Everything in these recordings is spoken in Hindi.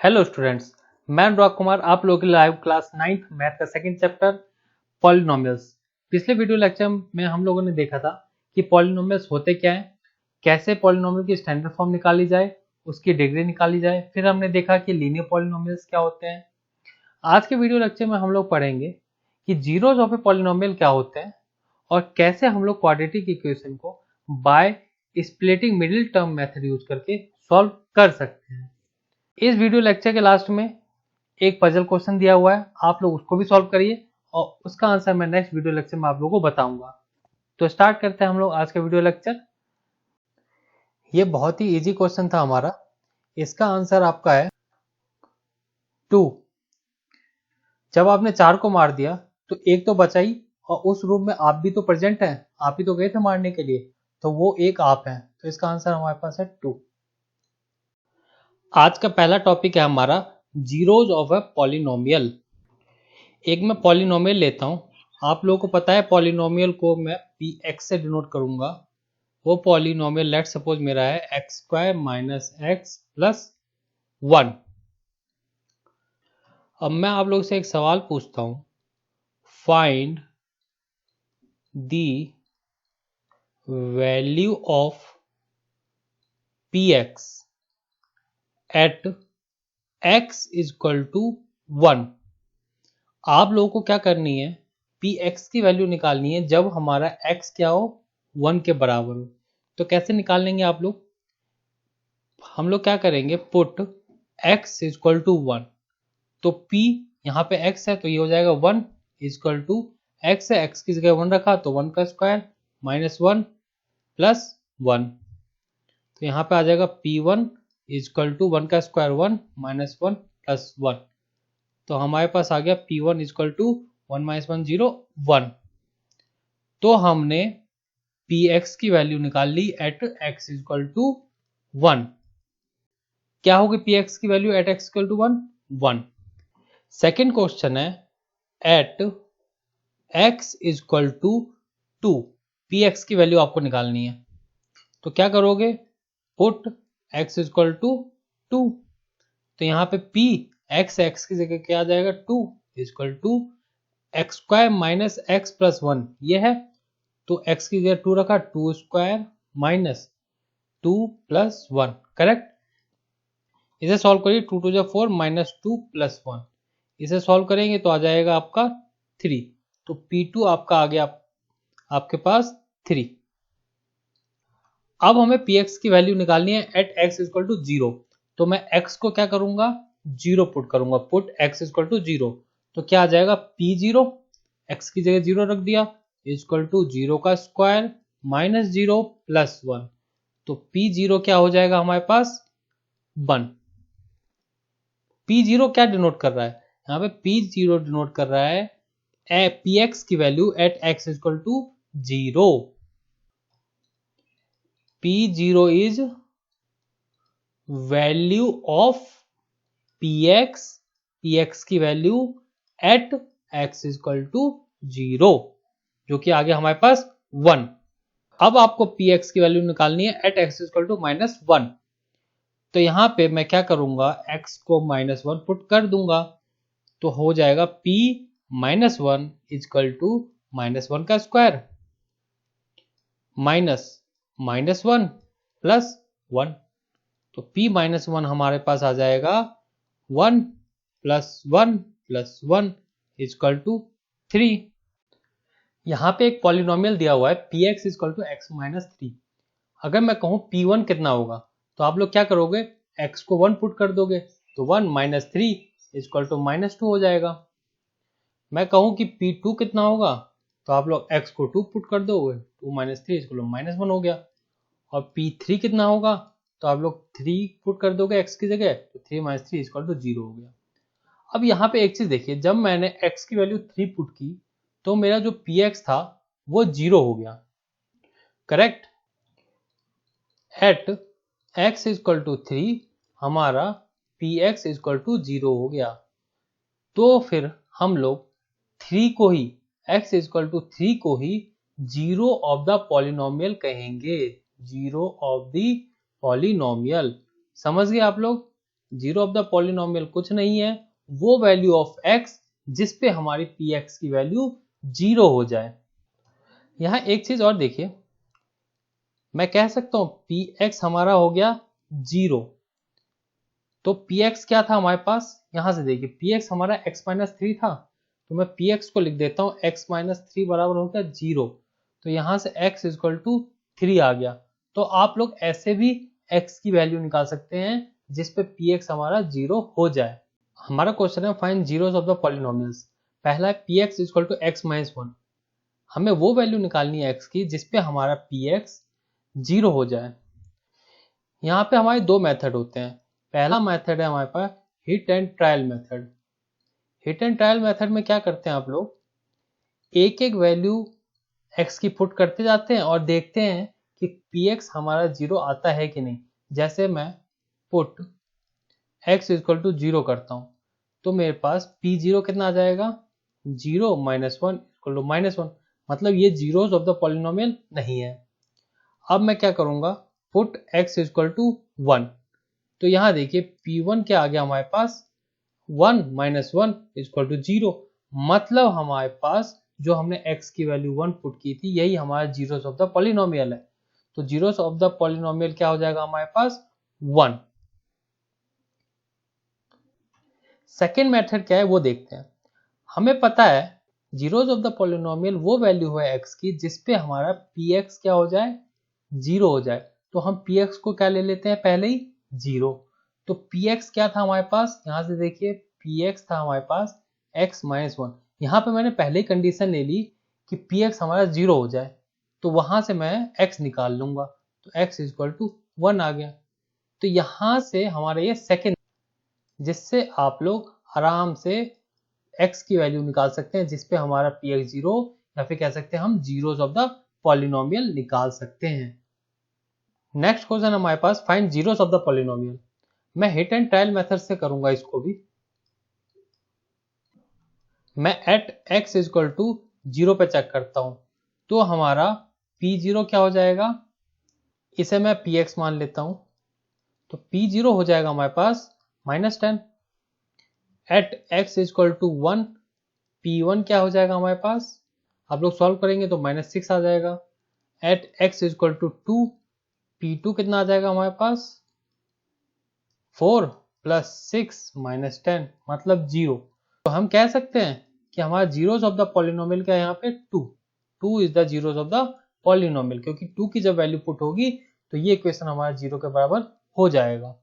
हेलो स्टूडेंट्स, मैं अनुराग कुमार आप लोगों के लाइव क्लास 9th मैथ का सेकंड चैप्टर पॉलिनोमियल्स। पिछले वीडियो लेक्चर में हम लोगों ने देखा था कि पॉलिनोमियल्स होते क्या हैं, कैसे पॉलिनोमियल की स्टैंडर्ड फॉर्म निकाली जाए, उसकी डिग्री निकाली जाए। फिर हमने देखा कि लीनियर पॉलिनोमियल्स क्या होते हैं। आज के वीडियो लेक्चर में हम लोग पढ़ेंगे कि जीरोज ऑफ ए पॉलिनोमियल क्या होते हैं और कैसे हम लोग क्वाड्रेटिक इक्वेशन को by splitting middle term method use करके सॉल्व कर सकते हैं। इस वीडियो लेक्चर के लास्ट में एक पजल क्वेश्चन दिया हुआ है, आप लोग उसको भी सॉल्व करिए और उसका आंसर मैं नेक्स्ट वीडियो लेक्चर में आप लोगों को बताऊंगा। तो स्टार्ट करते हैं हम लोग आज का वीडियो लेक्चर। ये बहुत ही इजी क्वेश्चन था हमारा। इसका आंसर आपका है 2। जब आपने 4 को मार दिया तो एक तो बचा ही, और उस रूम में आप भी तो प्रेजेंट हैं, आप ही तो गए थे मारने के लिए, तो वो एक आप हैं, तो इसका आंसर हमारे पास है 2। आज का पहला टॉपिक है हमारा जीरोज ऑफ अ पॉलिनोमियल। एक मैं पॉलिनोमियल लेता हूं, आप लोगों को पता है पॉलिनोमियल को मैं px से डिनोट करूंगा। वो पॉलिनोमियल लेट सपोज मेरा है x square minus x plus 1। अब मैं आप लोगों से एक सवाल पूछता हूं, find the value of px at x is equal to 1। आप लोगों को क्या करनी है, px की वैल्यू निकालनी है जब हमारा x क्या हो, 1 के बराबर हो। तो कैसे निकाल लेंगे आप लोग, हम लोग क्या करेंगे, put x is equal to 1। तो p यहाँ पे x है तो ये हो जाएगा 1 इज इक्वल टू x है, x की जगह 1 रखा तो 1 का स्क्वायर माइनस 1 प्लस 1। तो यहाँ पे आ जाएगा p1 इज इक्वल टू 1 का स्क्वायर 1 माइनस 1 प्लस 1। तो हमारे पास आ गया p1 is equal to 1 minus 1 0 1। तो हमने px की वैल्यू निकाल ली at x is equal to 1। क्या होगी px की value at x equal to 1 1। Second question है at x is equal to 2। px की वैल्यू आपको निकालनी है, तो क्या करोगे, put x is equal to 2। तो यहाँ पे p x की जगह क्या आ जाएगा 2 is equal to x square minus x plus 1 ये है, तो x की जगह 2 रखा, 2 स्क्वायर माइनस 2 प्लस 1। करेक्ट। इसे सॉल्व करिए, 2 टू 4 माइनस 2 प्लस 1। इसे सॉल्व करेंगे तो आ जाएगा आपका 3। तो p2 आपका आ गया आपके पास 3। अब हमें px की वैल्यू निकालनी है एट x इक्वल टू 0। तो मैं x को क्या करूंगा, 0 पुट करूंगा, पुट x इक्वल टू 0। तो क्या आ जाएगा p0, x की जगह 0 रख दिया इक्वल टू 0 का स्क्वायर माइनस 0 प्लस 1। तो p0 क्या हो जाएगा हमारे पास 1। p0 क्या डिनोट कर रहा है, यहाँ पे p0 डिनोट कर रहा है px की value at x equal to 0। p0 is value of px की value at x equal to 0, जो कि आ गया हमारे पास 1। अब आपको px की वैल्यू निकालनी है at x equal to minus 1। तो यहां पे मैं क्या करूंगा, x को माइनस 1 पुट कर दूंगा, तो हो जाएगा p minus 1 equal to minus 1 का स्क्वायर माइनस माइनस 1 प्लस 1। तो p माइनस 1 हमारे पास आ जाएगा 1 प्लस 1 प्लस 1 इक्वल टू 3। यहाँ पे एक पॉलिनोमियल दिया हुआ है px equal to x minus 3। अगर मैं कहूँ p1 कितना होगा, तो आप लोग क्या करोगे, x को 1 पुट कर दोगे, तो 1 माइनस 3 इक्वल टू माइनस 2 हो जाएगा। मैं कहूँ कि p2 कितना होगा, तो आप लोग x को 2 पुट कर दोगे, 2 माइनस 3 इक्वल टू माइनस 1 हो गया। और p3 कितना होगा, तो आप लोग 3 पुट कर दोगे x की जगह, तो 3 माइनस 3 इक्वल टू 0 हो गया। अब यहाँ पे एक चीज देखिए, जब मैंने x की वैल्यू 3 पुट की तो मेरा जो px था वो 0 हो गया। Correct. At x equal to 3 हमारा px इक्वल टू 0 हो गया। तो फिर हम लोग 3 को ही x इक्वल टू 3 को ही जीरो ऑफ द पॉलिनोमियल कहेंगे, जीरो ऑफ द पॉलिनोमियल। समझ गए आप लोग। जीरो ऑफ द पॉलिनोमियल कुछ नहीं है, वो वैल्यू ऑफ x जिस पे हमारी px की वैल्यू 0 हो जाए। यहां एक चीज और देखिए, मैं कह सकता हूं px हमारा हो गया 0, तो px क्या था हमारे पास, यहां से देखिए px हमारा x-3 था, तो मैं px को लिख देता हूं x-3 बराबर हो गया 0, तो यहां से x इक्वल टू 3 आ गया। तो आप लोग ऐसे भी x की वैल्यू निकाल सकते हैं जिस पे px हमारा 0 हो जाए। हमारा क्वेश्चन है find zeros of the polynomials. पहला है px इक्वल टू x-1, हमें वो वैल्यू निकालनी है x की जिस पे हमारा px 0 हो जाए। यहाँ पे हमारे दो मेथड होते हैं। पहला मेथड है हमारे पास hit and trial method. Hit and trial method में क्या करते हैं आप लोग, एक एक वैल्यू x की पुट करते जाते हैं और देखते हैं कि px हमारा 0 आता है कि नहीं। जैसे मैं पुट x इक्वल टू 0 करता हूं, तो मेरे पास p0 कितना आ जाएगा, 0 माइनस 1 इक्वल टू -1, मतलब ये जीरोस ऑफ द पॉलिनोमियल नहीं है। अब मैं क्या करूंगा, पुट x इक्वल टू 1, तो यहां देखिए p1 क्या आ गया हमारे पास, 1 माइनस 1 इक्वल टू 0, मतलब हमारे पास जो हमने x की वैल्यू 1 पुट की थी यही हमारा जीरोस ऑफ द पॉलिनोमियल है। तो जीरोस ऑफ द पॉलिनोमियल क्या हो जाएगा हमारे पास, 1। सेकेंड मेथड क्या है वो देखते हैं। हमें पता है जीरोस ऑफ द पॉलिनोमियल वो वैल्यू है x की जिस पे हमारा px क्या हो जाए, 0 हो जाए। तो हम px को क्या ले लेते हैं पहले ही, 0। तो px क्या था हमारे पास, यहां से देखिए px था हमारे पास x-1। यहां पे मैंने पहले ही कंडीशन ले ली कि px हमारा 0 हो जाए, तो वहां से मैं x निकाल लूंगा, तो x इक्वल टू 1 आ गया। तो यहां से हमारा ये सेकेंड, जिससे आप लोग आराम से x की वैल्यू निकाल सकते हैं जिस पे हमारा px 0, या फिर कह सकते हैं हम जीरोस ऑफ द पॉलिनोमियल निकाल सकते हैं। नेक्स्ट क्वेश्चन हमारे पास find zeros of the polynomial. मैं हिट एंड ट्रायल मेथड से करूंगा इसको भी। मैं एट x इक्वल टू 0 पे चेक करता हूं, तो हमारा p0 क्या हो जाएगा, इसे मैं px मान लेता हूं, तो p0 हो जाएगा हमारे पास -10। At x equal to 1, p1 क्या हो जाएगा हमारे पास, आप लोग सॉल्व करेंगे तो -6 आ जाएगा। Eight x equal to 2, p2 कितना आ जाएगा हमारे पास, 4 प्लस 6 -10, मतलब 0। तो हम कह सकते हैं कि हमारा जीरोस ऑफ द पॉलिनोमियल क्या है यहाँ पे, 2 is the zeros of the polynomial, क्योंकि 2 की जब वैल्यू पुट होगी तो ये इक्वेशन हमारा 0 के बराबर हो जाएगा।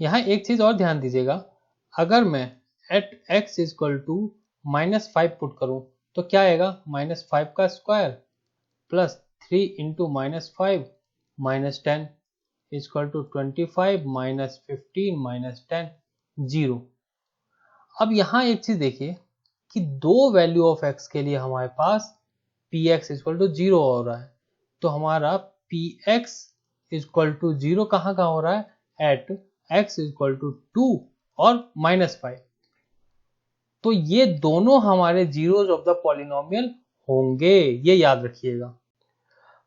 यहाँ एक चीज और ध्यान दीजिएगा, अगर मैं at x equal to -5 put करूं तो क्या आएगा, -5 का square plus 3 into -5 -10 equal to 25 -15 -10 0। अब यहां एक चीज देखिए कि दो वैल्यू ऑफ x के लिए हमारे पास px इक्वल टू 0 हो रहा है, तो हमारा px इक्वल टू 0 कहां हो रहा है, एट x इक्वल टू 2 और -5। तो ये दोनों हमारे जीरोस ऑफ द पॉलिनोमियल होंगे, ये याद रखिएगा।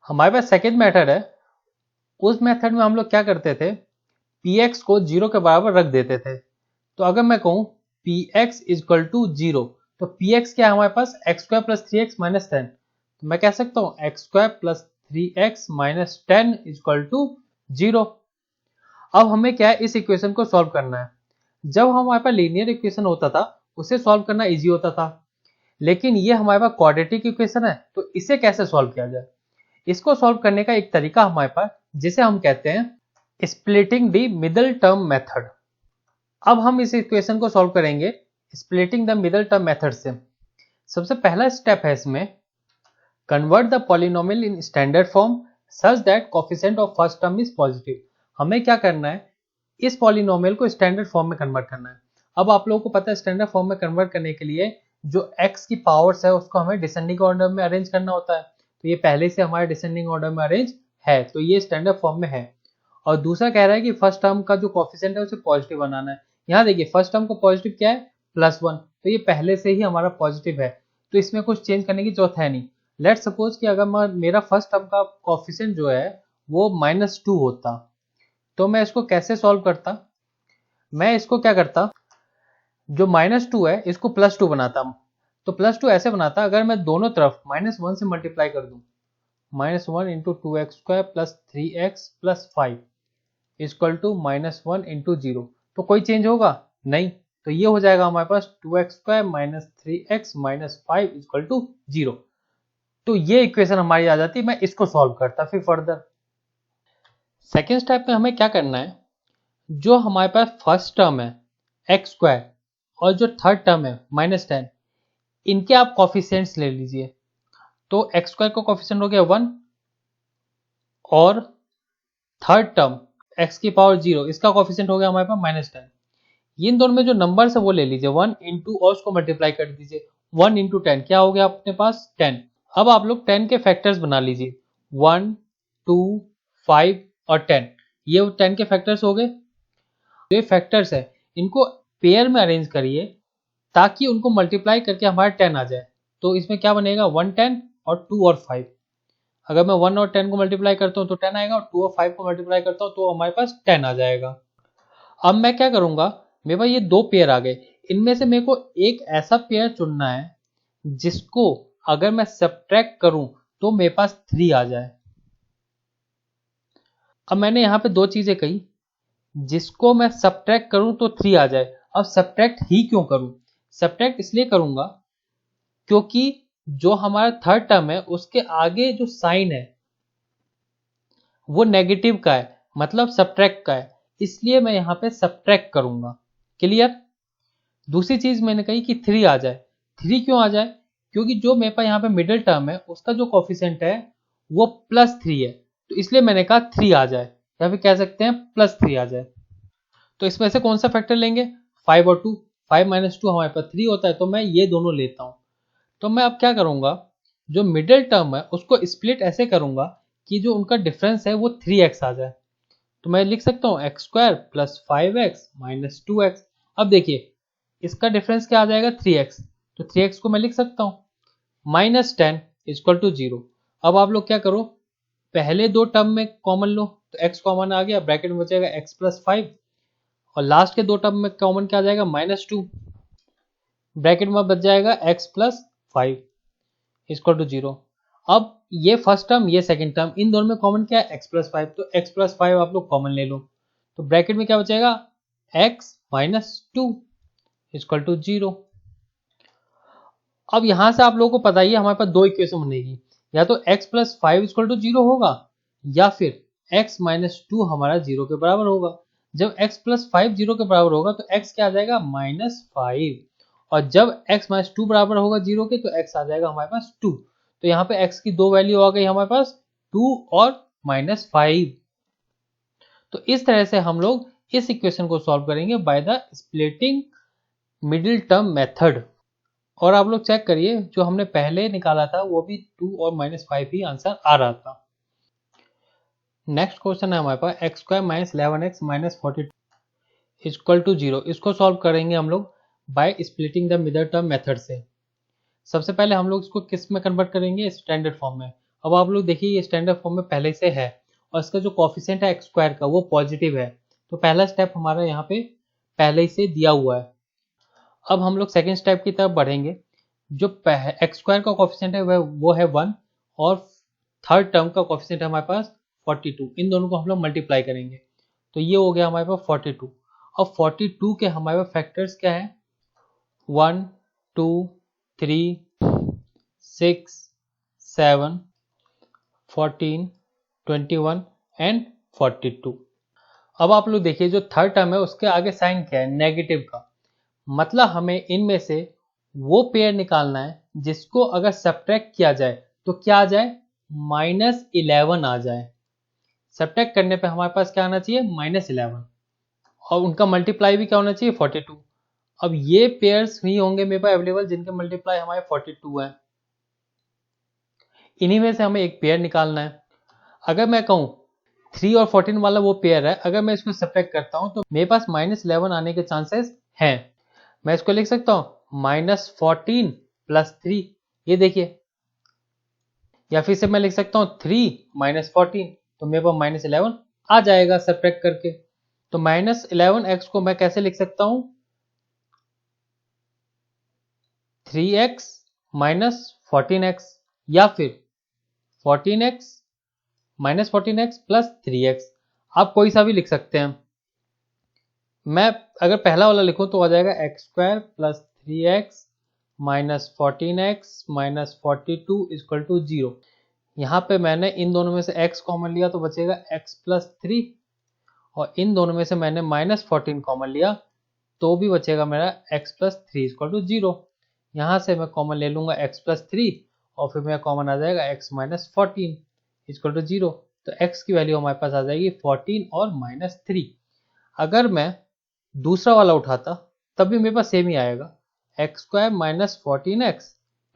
हमारे पास सेकेंड मेथड है, उस मेथड में हम लोग क्या करते थे, px को 0 के बराबर रख देते थे। तो अगर मैं कहूं px इक्वल टू 0, तो px क्या है हमारे पास, x square plus 3x minus 10, तो मैं कह सकता हूं x square plus 3x minus 10 equal to 0। अब हमें क्या है, इस इक्वेशन को सॉल्व करना है। जब हमारे पास लीनियर इक्वेशन होता था उसे सॉल्व करना इजी होता था, लेकिन ये हमारे पास क्वाड्रेटिक इक्वेशन है, तो इसे कैसे सॉल्व किया जाए। इसको सॉल्व करने का एक तरीका हमारे पास, जिसे हम कहते हैं splitting the middle term method. अब हम इस इक्वेशन को सॉल्व करेंगे splitting the middle term method से। सबसे पहला स्टेप है इसमें, convert the polynomial in standard form such that coefficient of first term is positive. हमें क्या करना है, इस पॉलिनोमियल को स्टैंडर्ड फॉर्म में कन्वर्ट करना है। अब आप लोगों को पता है स्टैंडर्ड फॉर्म में कन्वर्ट करने के लिए जो x की पावर्स है उसको हमें डिसेंडिंग ऑर्डर में अरेंज करना होता है, तो ये पहले से हमारे डिसेंडिंग ऑर्डर में अरेंज है, तो ये स्टैंडर्ड फॉर्म में है। और दूसरा कह रहा है कि फर्स्ट टर्म का जो कोएफिशिएंट है उसे पॉजिटिव बनाना है। यहाँ देखिए फर्स्ट टर्म को पॉजिटिव क्या है, +1, तो ये पहले से ही हमारा पॉजिटिव है, तो इसमें कुछ चेंज करने की जरूरत है नहीं। लेट्स सपोज कि अगर मेरा फर्स्ट टर्म का कोएफिशिएंट जो है वो -2 होता, तो मैं इसको कैसे सॉल्व करता। मैं इसको क्या करता, जो -2 है इसको +2 बनाता। तो +2 ऐसे बनाता, अगर मैं दोनों तरफ -1 से मल्टीप्लाई कर दूं, -1 into 2x² plus 3x plus 5 equal to -1 into 0, तो कोई चेंज होगा नहीं। तो ये हो जाएगा हमारे पास 2x² minus 3x minus 5 equal to 0। तो ये इक्वेशन हमारी आ जाती, मैं इसको सॉल्व करता। फिर फर्दर सेकेंड स्टेप में हमें क्या करना है, जो हमारे पास फर्स्ट टर्म है x² और जो थर्ड टर्म है -10, इनके आप कॉफिशिएंट्स ले लीजिए। तो x² का कॉफिशिएंट हो गया 1 और थर्ड टर्म x की पावर 0, इसका कॉफिशिएंट हो गया हमारे पास -10। इन दोनों में जो नंबर्स है वो ले लीजिए 1 इंटू और उसको मल्टीप्लाई कर दीजिए। 1 इंटू 10 क्या हो गया अपने पास 10। अब आप लोग 10 के फैक्टर्स बना लीजिए 1 2 5 और 10, ये 10 के फैक्टर्स हो गए। ये फैक्टर्स है इनको पेयर में अरेंज करिए ताकि उनको मल्टीप्लाई करके हमारा 10 आ जाए। तो इसमें क्या बनेगा 1 10 और 2 और 5। अगर मैं 1 और 10 को मल्टीप्लाई करता हूँ तो 10 आएगा, और 2 और 5 को मल्टीप्लाई करता हूँ तो हमारे पास 10 आ जाएगा। अब मैं क्या करूंगा, मेरे पास ये दो पेयर आ गए, इनमें से मेरे को एक ऐसा पेयर चुनना है जिसको अगर मैं सब्ट्रैक्ट करूं तो मेरे पास 3 आ जाए। अब मैंने यहां पे दो चीजें कही, जिसको मैं सब्ट्रैक्ट करूं तो 3 आ जाए। अब सब्ट्रैक्ट ही क्यों करूं, सब्ट्रैक्ट इसलिए करूंगा क्योंकि जो हमारा थर्ड टर्म है उसके आगे जो साइन है वो नेगेटिव का है, मतलब सब्ट्रैक्ट का है, इसलिए मैं यहां पे सब्ट्रैक्ट करूंगा। क्लियर। दूसरी चीज मैंने कही कि 3 आ जाए। 3 क्यों आ जाए, क्योंकि जो मेरे पास यहाँ पे मिडिल टर्म है उसका जो कॉफिशिएंट है वो +3 है, तो इसलिए मैंने कहा 3 आ जाए, या फिर कह सकते हैं +3 आ जाए। तो इसमें से कौन सा फैक्टर लेंगे, 5 और 2। 5 माइनस 2 हमारे पास 3 होता है, तो मैं ये दोनों लेता हूं। तो मैं अब क्या करूंगा, जो मिडिल टर्म है उसको स्प्लिट ऐसे करूंगा कि जो उनका डिफरेंस है वो 3x आ जाए। तो मैं लिख सकता हूँ x² plus 5x minus 2x। अब देखिए इसका डिफरेंस क्या आ जाएगा 3x, तो 3x को मैं लिख सकता हूँ -10 इक्वल टू 0। अब आप लोग क्या करो, पहले दो टर्म में कॉमन लो, तो x कॉमन आ गया, ब्रैकेट में बचेगा x प्लस 5, और लास्ट के दो टर्म में कॉमन क्या आ जाएगा -2, ब्रैकेट में बच जाएगा x प्लस 5 इक्वल टू 0। अब ये फर्स्ट टर्म ये सेकंड टर्म, इन दोनों में कॉमन क्या है x प्लस 5, तो x प्लस 5 आप लोग कॉमन ले लो, तो ब्रैकेट में क्या बचेगा x माइनस 2 इक्वल टू 0। अब यहां से आप लोगों को पता ही है हमारे पास दो इक्वेशन बनेगी, या तो x प्लस 5 इक्वल टू 0 होगा, या फिर x माइनस 2 हमारा 0 के बराबर होगा। जब x प्लस 5 0 के बराबर होगा तो x क्या आ जाएगा -5, और जब x माइनस 2 बराबर होगा 0 के तो x आ जाएगा हमारे पास 2। तो यहाँ पे x की दो वैल्यू आ गई हमारे पास 2 और -5। तो इस तरह से हम लोग इस इक्वेशन को सॉल्व करेंगे by the splitting middle term method. और आप लोग चेक करिए जो हमने पहले निकाला था वो भी 2 और -5 ही आंसर आ रहा था। नेक्स्ट क्वेश्चन है हमारे पास x² minus 11x minus 42 equal to 0। इसको सॉल्व करेंगे हम लोग by splitting the middle term method से। सबसे पहले हम लोग इसको किस में कन्वर्ट करेंगे, स्टैंडर्ड फॉर्म में। अब आप लोग देखिए ये स्टैंडर्ड फॉर्म में पहले से है, और इसका जो कॉफिशिएंट है x² का वो पॉजिटिव है, तो पहला स्टेप हमारा यहाँ पे पहले ही से दिया हुआ है। अब हम लोग सेकेंड स्टेप की तरफ बढ़ेंगे। जो x² का कॉफिशिएंट है वो है 1, और थर्ड टर्म का कॉफिशिएंट है हमारे पास 42। इन दोनों को हम लोग मल्टीप्लाई करेंगे, तो ये हो गया हमारे पास 42। अब 42 के हमारे पास फैक्टर्स क्या है, 1 2 3 6 7 14 21 एंड 42। अब आप लोग देखिए जो थर्ड टर्म है उसके आगे साइन क्या है, नेगेटिव का, मतलब हमें इनमें से वो पेयर निकालना है जिसको अगर सब्ट्रैक्ट किया जाए तो क्या आ जाए, -11 आ जाए। सब्ट्रैक्ट करने पे हमारे पास क्या आना चाहिए, -11, और उनका मल्टीप्लाई भी क्या होना चाहिए 42। अब ये पेयर्स ही होंगे मेरे पास अवेलेबल जिनके मल्टीप्लाई हमारे 42 है, इन्हीं में से हमें एक पेयर निकालना है। अगर मैं कहूं 3 और 14 वाला वो पेयर है, अगर मैं इसको सब्ट्रैक्ट करता हूं तो मेरे पास -11 आने के चांसेस हैं। मैं इसको लिख सकता हूं -14 प्लस 3, ये देखिए, या फिर से मैं लिख सकता हूं 3 - 14, तो मेरे पास -11 आ जाएगा सब्ट्रैक्ट करके। तो -11x को मैं कैसे लिख सकता हूं, 3x माइनस 14x, या फिर 14x minus 14x plus 3x, आप कोई सा भी लिख सकते हैं। मैं अगर पहला वाला लिखूं तो आ जाएगा x² plus 3x minus 14x minus 42 equal to 0। यहाँ पे मैंने इन दोनों में से x कॉमन लिया तो बचेगा x प्लस 3, और इन दोनों में से मैंने माइनस 14 कॉमन लिया तो भी बचेगा मेरा x प्लस 3 इक्वल टू 0। यहाँ से मैं कॉमन ले लूंगा x प्लस 3 और फिर मेरा कॉमन आ जाएगा x माइनस 14 इक्वल टू 0। तो x की वैल्यू हमारे पास आ जाएगी 14 और माइनस 3। अगर मैं दूसरा वाला उठाता तब भी मेरे पास सेम ही आएगा, x² minus 14x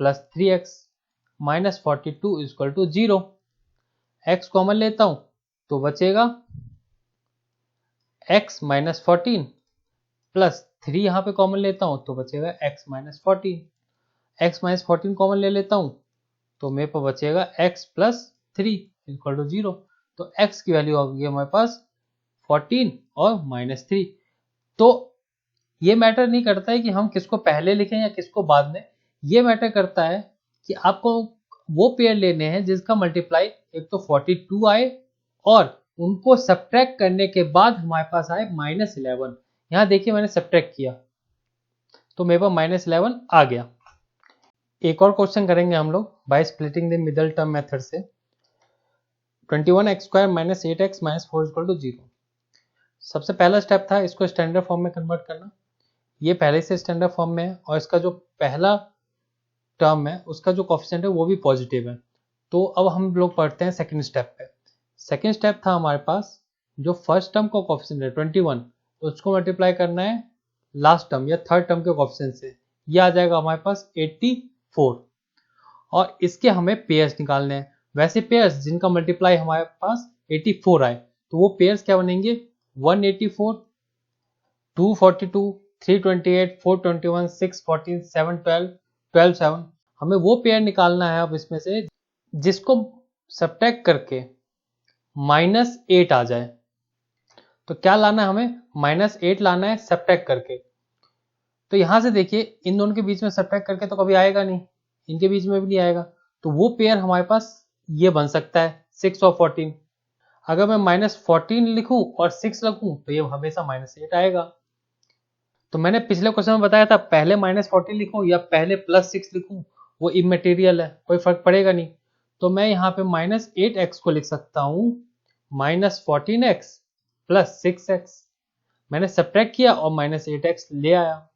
plus 3x minus 42 equal to 0। x common लेता हूं तो बचेगा x माइनस 14 प्लस 3, यहाँ पे कॉमन लेता हूं तो बचेगा x minus 14। x minus 14 common ले लेता हूं तो मेरे पास बचेगा x प्लस 3 इक्वल टू 0। तो x की वैल्यू आ गई हमारे पास 14 और माइनस 3। तो ये मैटर नहीं करता है कि हम किसको पहले लिखें या किसको बाद में, ये मैटर करता है कि आपको वो पेयर लेने हैं जिसका मल्टीप्लाई एक तो 42 आए और उनको सब्ट्रैक्ट करने के बाद हमारे पास आए -11। यहाँ देखिए मैंने सब्ट्रैक्ट किया तो मेरे पास -11 आ गया। एक और क्वेश्चन करेंगे हम लोग by splitting the middle term method से। 21x² minus 8x minus 4 equal to 0। सबसे पहला स्टेप था इसको स्टैंडर्ड फॉर्म में कन्वर्ट करना। ये पहले से स्टैंडर्ड फॉर्म में है और इसका जो पहला टर्म है उसका जो कोफिशिएंट है वो भी पॉजिटिव है। तो अब हम लोग पढ़ते हैं सेकंड स्टेप पे। सेकंड स्टेप था हमारे पास जो फर्स्ट टर्म का कोफिशिएंट है 21, उसको मल्टीप्लाई करना है लास्ट टर्म या थर्ड टर्म के कोफिशिएंट से, ये आ जाएगा हमारे पास 84 और इसके हमें पेयर्स निकालने हैं। वैसे पेयर्स जिनका मल्टीप्लाई हमारे पास 84 आए तो वो पेयर्स क्या बनेंगे, 184, 242, 328, 421, 614, 712, 12, 7। हमें वो पेयर निकालना है अब इसमें से जिसको सब्ट्रैक्ट करके -8 आ जाए। तो क्या लाना है हमें, -8 लाना है सब्ट्रैक्ट करके। तो यहां से देखिए इन दोनों के बीच में सब्ट्रैक्ट करके तो कभी आएगा नहीं, इनके बीच में भी नहीं आएगा, तो वो पेयर हमारे पास ये बन सकता है 6 और 14। अगर मैं -14 लिखूं और 6 लिखूं तो ये हमेशा -8 आएगा। तो मैंने पिछले क्वेश्चन में बताया था पहले -14 लिखूं या पहले +6 लिखूं वो इमेटीरियल है, कोई फर्क पड़ेगा नहीं। तो मैं यहाँ पे -8x को लिख सकता हूँ -14x प्लस 6x। मैंने सब्ट्रैक्ट किया और -8x ले आया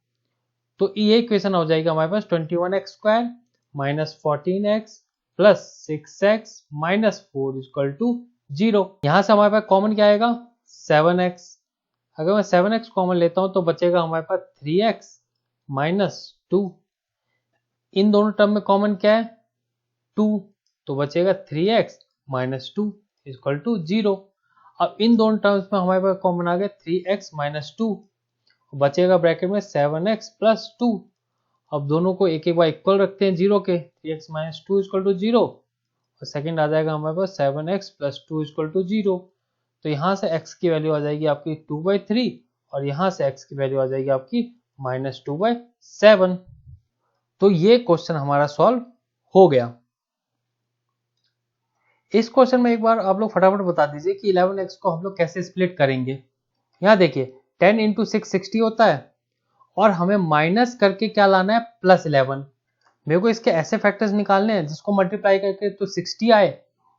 तो ये इक्वेशन हो जाएगी हमारे पास 21x² minus 14x plus 6x minus 4 equal to 0। यहां से हमारे पास कॉमन क्या आएगा, 7x। अगर मैं 7x कॉमन लेता हूं तो बचेगा हमारे पास 3x माइनस 2। इन दोनों टर्म में कॉमन क्या है, 2, तो बचेगा 3x माइनस 2 इक्वल टू 0। अब इन दोनों टर्म्स में हमारे पास कॉमन आ गया 3x माइनस 2, बचेगा ब्रैकेट में 7x प्लस 2। अब दोनों को एक एक बार इक्वल रखते हैं 0 के, 3x माइनस 2 इक्वल टू 0 और सेकंड आ जाएगा हमारे पास 7x प्लस 2 इक्वल टू 0। तो यहाँ से x की वैल्यू आ जाएगी आपकी 2/3 और यहाँ से x की वैल्यू आ जाएगी आपकी -2/7। तो ये क्वेश्चन हमारा सॉल्व हो गया। इस क्वेश्चन में एक बार आप लोग फटाफट बता दीजिए कि 11x को हम लोग कैसे स्प्लिट करेंगे। यहाँ देखिए 10 इंटू 6 60 होता है और हमें माइनस करके क्या लाना है, +11। मेरे को इसके ऐसे फैक्टर्स निकालने हैं जिसको मल्टीप्लाई करके तो 60 आए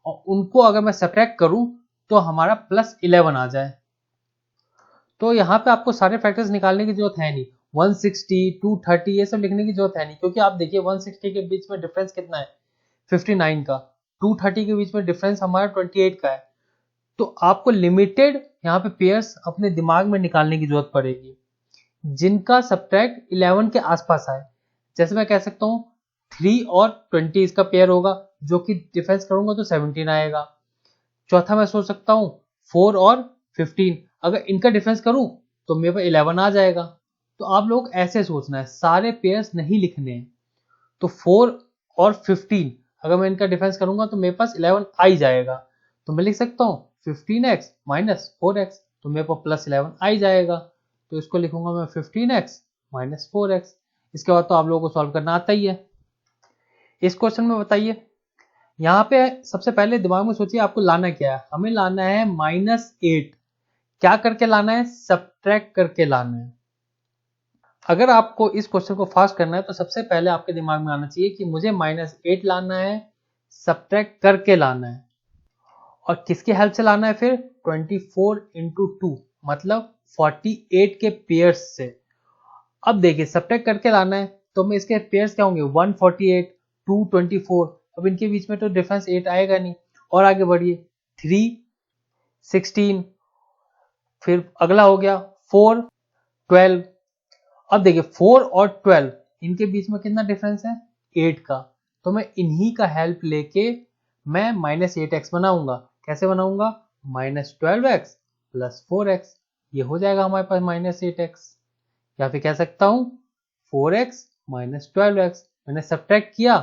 और उनको अगर मैं सब्ट्रैक्ट करूं तो हमारा +11 आ जाए। तो यहाँ पे आपको सारे फैक्टर्स निकालने की जरूरत है नहीं, 160, 230 ये सब लिखने की जरूरत है नहीं, क्योंकि आप देखिए 160 के बीच में डिफरेंस कितना है, 59 का, 230 के बीच में डिफरेंस हमारा 28 का है। तो आपको लिमिटेड यहाँ पे पेयर्स अपने दिमाग में निकालने की जरूरत पड़ेगी जिनका सब्ट्रैक्ट 11 के आसपास आए। जैसे मैं कह सकता हूँ 3 और 20 इसका पेयर होगा, जो कि डिफरेंस करूंगा तो 17 आएगा। चौथा मैं सोच सकता हूँ 4 और 15, अगर इनका डिफरेंस करूं तो मेरे पास 11 आ जाएगा। तो आप लोग ऐसे सोचना है, सारे पेयर्स नहीं लिखने हैं। तो 4 और 15 अगर मैं इनका डिफरेंस करूंगा तो मेरे पास 11 आ ही जाएगा। तो मैं लिख सकता हूँ 15x माइनस 4x, तो तो मेरे पास +11 आ ही जाएगा। तो इसको लिखूंगा मैं 15x - 4x। इसके बाद तो आप लोगों को सॉल्व करना आता ही है। इस क्वेश्चन में बताइए, यहाँ पे सबसे पहले दिमाग में सोचिए आपको लाना क्या है। हमें लाना है -8। क्या करके लाना है? सब्ट्रैक्ट करके लाना है। अगर आपको इस क्वेश्चन को फास्ट करना है तो सबसे पहले आपके दिमाग में आना चाहिए कि मुझे -8 लाना है, सब्ट्रैक्ट करके लाना है। और किसकी हेल्प से लाना है फिर? 24 × 2 मतलब 48 के पेयर्स से। अब देखिए सब्ट्रैक्ट करके लाना है तो मैं इसके पेयर्स क्या होंगे? 148, 224। अब इनके बीच में तो डिफरेंस 8 आएगा नहीं। और आगे बढ़िए, 3, 16, फिर अगला हो गया 4, 12। अब देखिए 4 और 12 इनके बीच में कितना डिफरेंस है? 8 का। तो मैं इन्हीं का हेल्प लेके मैं -8x बनाऊंगा। कैसे बनाऊंगा? -12x + 4x। ये हो जाएगा हमारे पास -8x। या फिर कह सकता हूं 4x - 12x। मैंने सब्ट्रैक्ट किया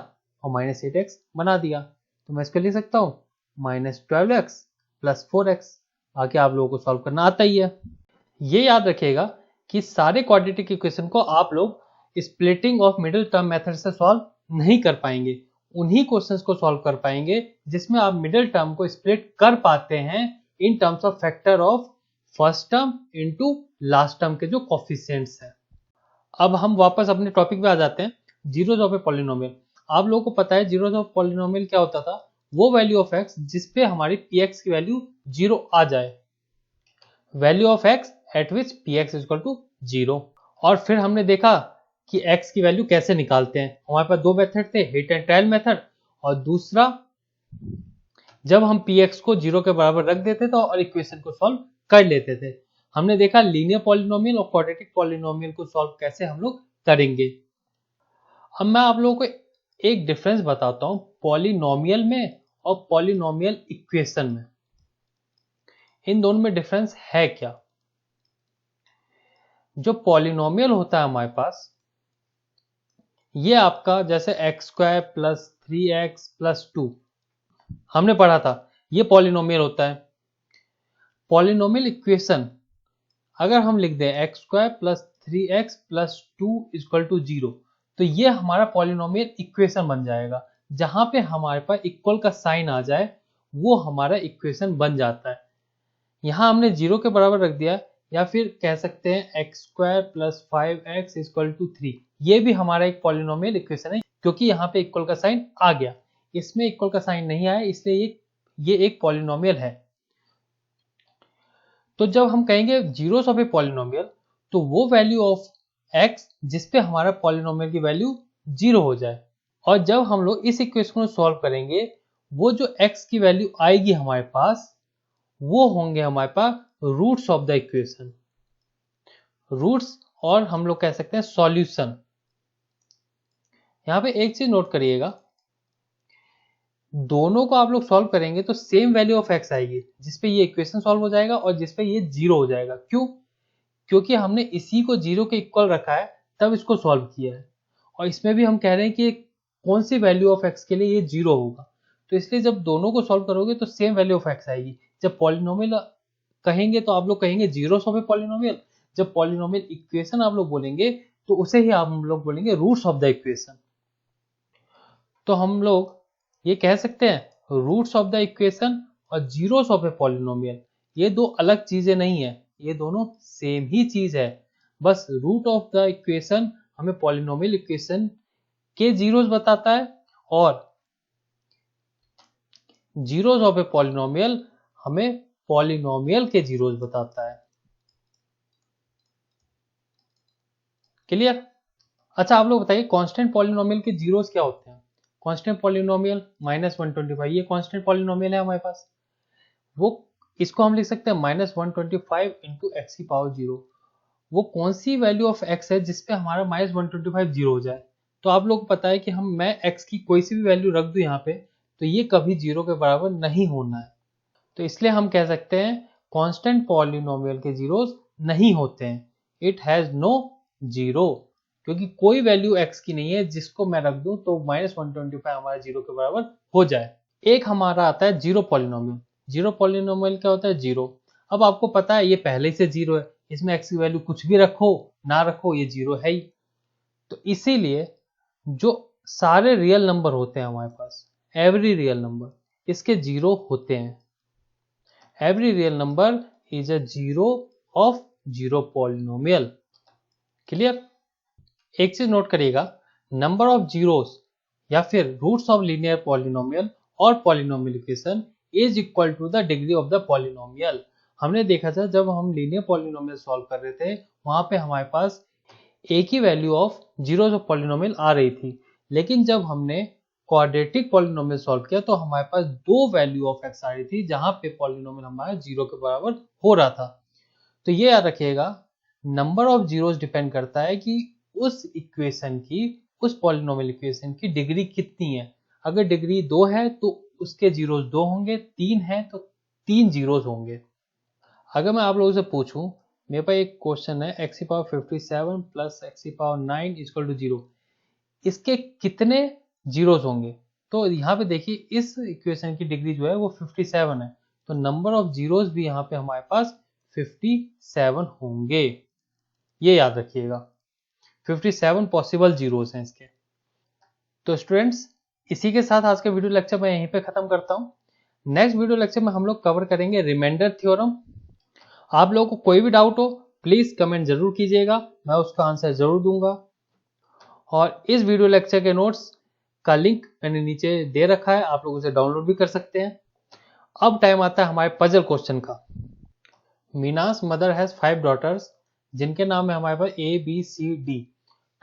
और -8x बना दिया। तो मैं इसको लिख सकता हूं -12x + 4x। आगे आप लोगों को सॉल्व करना आता ही है। ये याद रखिएगा कि सारे क्वाड्रेटिक इक्वेशन को आप लोग splitting of middle term method से सॉल्व नहीं कर पाएंगे। उन्हीं क्वेश्चंस को सॉल्व कर पाएंगे जिसमें आप मिडिल टर्म को स्प्लिट कर पाते हैं in terms of factor of first term into last term के जो कोफिशिएंट्स हैं। अब हम वापस अपने टॉपिक पे आ जाते हैं, जीरोस ऑफ ए पॉलिनोमियल। आप लोगों को पता है जीरोस ऑफ पॉलिनोमियल क्या होता था? वो वैल्यू ऑफ एक्स जिसपे हमारी px की वैल्यू 0 आ जाए। Value of x eight which px = 0। और फिर हमने देखा कि x की वैल्यू कैसे निकालते हैं। हमारे पास दो मेथड थे, हिट एंड ट्रायल मेथड, और दूसरा जब हम px को 0 के बराबर रख देते थे और इक्वेशन को सॉल्व कर लेते थे। हमने देखा लीनियर पॉलिनोमियल और क्वाड्रेटिक पॉलिनोमियल को सॉल्व कैसे हम लोग करेंगे। अब मैं आप लोगों को एक डिफरेंस बताता हूं पॉलिनोमियल में और पॉलिनोमियल इक्वेशन में। इन दोनों में डिफरेंस है क्या? जो पॉलिनोमियल होता है हमारे पास, ये आपका जैसे x² + 3x + 2 हमने पढ़ा था, ये पॉलिनोमियल होता है। पॉलिनोमियल इक्वेशन अगर हम लिख दें x² + 3x + 2 = 0, तो ये हमारा पॉलिनोमियल इक्वेशन बन जाएगा। जहां पे हमारे पास इक्वल का साइन आ जाए वो हमारा इक्वेशन बन जाता है। यहां हमने 0 के बराबर रख दिया, या फिर कह सकते हैं x² + 5x = 3। ये भी हमारा एक पॉलिनोमियल इक्वेशन है क्योंकि यहाँ पे इक्वल का साइन आ गया। इसमें इक्वल का साइन नहीं आया, इसलिए ये एक पॉलिनोमियल है। तो जब हम कहेंगे जीरोस ऑफ ए पॉलिनोमियल, तो वो वैल्यू ऑफ x जिसपे हमारा पॉलिनोमियल की वैल्यू 0 हो जाए। और जब हम लोग इस इक्वेशन को सॉल्व करेंगे, वो जो x की वैल्यू आएगी हमारे पास, वो होंगे हमारे पास roots of the equation. Roots, और हम लोग कह सकते हैं सॉल्यूशन। यहां पे एक चीज नोट करिएगा, दोनों को आप लोग सॉल्व करेंगे तो सेम वैल्यू ऑफ x आएगी जिसपे ये इक्वेशन सॉल्व हो जाएगा और जिसपे ये 0 हो जाएगा। क्यों? क्योंकि हमने इसी को 0 के इक्वल रखा है तब इसको सॉल्व किया है। और इसमें भी हम कह रहे हैं कि कौन सी वैल्यू ऑफ x के लिए ये 0 होगा। तो इसलिए जब दोनों को सॉल्व करोगे तो सेम वैल्यू ऑफ x आएगी। जब पॉलिनोमियल कहेंगे तो आप लोग कहेंगे जीरोस ऑफ ए पॉलिनोमियल। जब पॉलिनोमियल इक्वेशन आप लोग बोलेंगे तो उसे ही हम लोग बोलेंगे रूट्स ऑफ द इक्वेशन। तो हम लोग ये कह सकते हैं रूट्स ऑफ द इक्वेशन और जीरोस ऑफ ए पॉलिनोमियल ये दो अलग चीजें नहीं है, ये दोनों सेम ही चीज है। Bus route of the equation हमें पॉलिनोमियल इक्वेशन के जीरोस बताता है और जीरोस ऑफ ए पॉलिनोमियल हमें पॉलिनोमियल के जीरोस बताता है। क्लियर? अच्छा आप लोग बताइए कांस्टेंट पॉलिनोमियल के जीरोस क्या होते हैं? कांस्टेंट पॉलिनोमियल -125, ये कांस्टेंट पॉलिनोमियल है हमारे पास। वो इसको हम लिख सकते हैं -125 × x⁻0। वो कौन सी वैल्यू ऑफ x है जिसपे हमारा -125 0 हो जाए? तो आप लोग को पता है कि मैं x की कोई सी भी वैल्यू रख दूं यहाँ पे तो ये कभी 0 के बराबर नहीं होना है। तो इसलिए हम कह सकते हैं कांस्टेंट पॉलिनोमियल के जीरोस नहीं होते हैं। इट हैज नो जीरो, क्योंकि कोई वैल्यू x की नहीं है जिसको मैं रख दूं तो -125 हमारा 0 के बराबर हो जाए। एक हमारा आता है जीरो पॉलिनोमियल। जीरो पॉलिनोमियल क्या होता है? जीरो। अब आपको पता है ये पहले से 0 है, इसमें x की वैल्यू कुछ भी रखो ना रखो ये 0 है ही। तो इसीलिए जो सारे रियल नंबर होते हैं हमारे पास, एवरी रियल नंबर, इसके 0 होते हैं। Every real number is a 0 of 0 polynomial. Clear? एक चीज नोट करिएगा, नंबर ऑफ जीरोस या फिर रूट्स ऑफ लीनियर पॉलिनोमियल और polynomial equation is equal to the degree of the polynomial. हमने देखा था जब हम लीनियर पॉलिनोमियल सॉल्व कर रहे थे वहां पे हमारे पास एक ही value of zeros of polynomial आ रही थी, लेकिन जब हमने क्वाड्रेटिक पॉलिनोमियल सॉल्व किया तो हमारे पास दो वैल्यू ऑफ एक्स आ रही थी जहां पे पॉलिनोमियल हमारा 0 के बराबर हो रहा था। तो ये याद रखिएगा, नंबर ऑफ जीरोस डिपेंड करता है कि उस इक्वेशन की, उस पॉलिनोमियल इक्वेशन की डिग्री कितनी है। अगर डिग्री 2 है तो उसके जीरोस 2 होंगे, 3 है तो 3 जीरोस होंगे। अगर मैं आप लोगों से पूछूं, मेरे पास एक क्वेश्चन है x की पावर 57 प्लस x की पावर 9 इक्वल टू 0, इसके कितने जीरोस होंगे? तो यहाँ पे देखिए इस इक्वेशन की डिग्री जो है वो 57 है, तो नंबर ऑफ जीरोस भी यहाँ पे हमारे पास 57 होंगे। ये याद रखिएगा, 57 पॉसिबल जीरोस हैं इसके। तो स्टूडेंट्स, इसी के साथ आज का वीडियो लेक्चर मैं यहीं पे खत्म करता हूं। नेक्स्ट वीडियो लेक्चर में हम लोग कवर करेंगे रिमाइंडर थ्योरम। आप लोगों को कोई भी डाउट हो प्लीज कमेंट जरूर कीजिएगा, मैं उसका आंसर जरूर दूंगा। और इस वीडियो लेक्चर के नोट्स का लिंक मैंने नीचे दे रखा है, आप लोग उसे डाउनलोड भी कर सकते हैं। अब टाइम आता है हमारे पजल क्वेश्चन का। मीनास मदर हैज 5 डॉटर्स जिनके नाम है हमारे पास ABCD,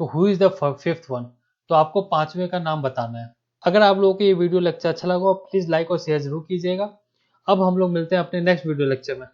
तो who is the fifth one? तो आपको पांचवें का नाम बताना है। अगर आप लोगों को ये वीडियो लेक्चर अच्छा लगा प्लीज लाइक और शेयर जरूर कीजिएगा। अब हम लोग मिलते हैं अपने नेक्स्ट वीडियो लेक्चर में।